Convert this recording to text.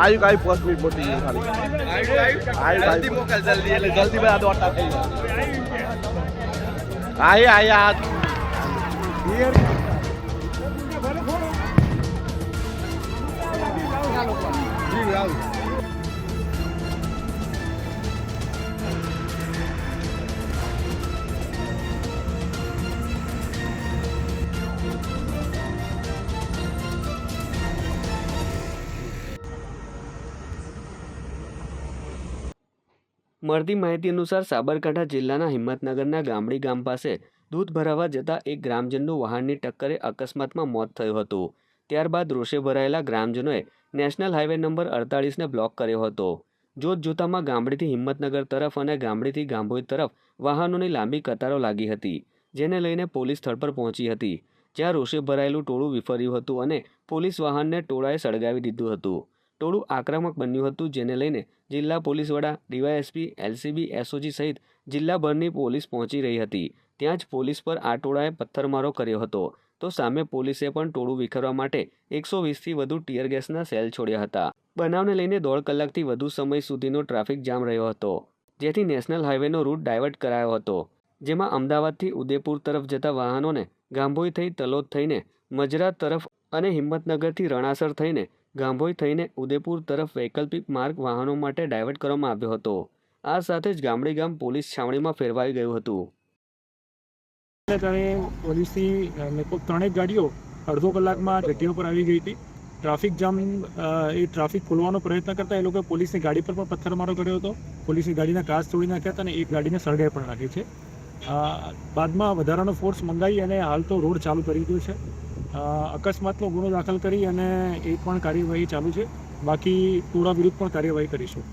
आयु का 5 मिनट मोटी खाली आयु जल्दी मोकल जल्दी એટલે જલ્દી બધા દોડતા થઈ જાય આય મળતી માહિતી અનુસાર સાબરકાંઠા જિલ્લાના હિંમતનગરના ગામડી ગામ પાસે દૂધ ભરાવા જતા એક ગ્રામજનનું વાહનની ટક્કરે અકસ્માતમાં મોત થયું હતું. ત્યારબાદ રોષે ભરાયેલા ગ્રામજનોએ નેશનલ હાઈવે નંબર 48ને બ્લોક કર્યો હતો. જોત જોતામાં ગામડીથી હિંમતનગર તરફ અને ગામડીથી ગાંભોઈ તરફ વાહનોની લાંબી કતારો લાગી હતી, જેને લઈને પોલીસ સ્થળ પર પહોંચી હતી, જ્યાં રોષે ભરાયેલું ટોળું વિફર્યું હતું અને પોલીસ વાહનને ટોળાએ સળગાવી દીધું હતું. ટોળું આક્રમક બન્યું હતું, જેને લઈને જિલ્લા પોલીસ વડા, ડીવાયએસપી, એલસીબી, એસઓજી સહિત જિલ્લાભરની પોલીસ પહોંચી રહી હતી. ત્યાં જ પોલીસ પર આ ટોળાએ પથ્થરમારો કર્યો હતો, તો સામે પોલીસે પણ ટોળું વિખેરવા માટે 120થી વધુ ટીયર ગેસના સેલ છોડ્યા હતા. બનાવને લઈને 1.5 કલાકથી વધુ સમય સુધીનો ટ્રાફિક જામ રહ્યો હતો, જેથી નેશનલ હાઈવેનો રૂટ ડાયવર્ટ કરાયો હતો, જેમાં અમદાવાદથી ઉદેપુર તરફ જતા વાહનોને ગાંભોઈ થઈ તલોદ થઈને મજરા તરફ અને હિંમતનગરથી રણાસર થઈને ગાંભોઈ થઈને ઉદેપુર તરફ વૈકલ્પિક માર્ગ વાહનો માટે ડાયવર્ટ કરવામાં આવ્યો હતો. આ સાથે જ ગામડી ગામ પોલીસ છાવણીમાં ફેરવાઈ ગયું હતું. પોલીસની લગભગ 3 ગાડીઓ અડધો કલાકમાં જગ્યા પર આવી ગઈ હતી. ટ્રાફિક જામ એ ટ્રાફિક ખોલવાનો પ્રયત્ન કરતા એ લોકોએ પોલીસની ગાડી પર પણ પથ્થરમારો કર્યો હતો. પોલીસની ગાડીના કાચ તોડી નાખ્યા હતા અને એક ગાડીને સળગાઈ પણ નાખી છે. બાદમાં વધારાનો ફોર્સ મંગાવી અને હાલ તો રોડ ચાલુ કરી દીધો છે. અકસ્માતનો ગુનો દાખલ કરી અને એ પણ કાર્યવાહી ચાલુ છે. બાકી ટોળા વિરુદ્ધ પણ કાર્યવાહી કરીશું.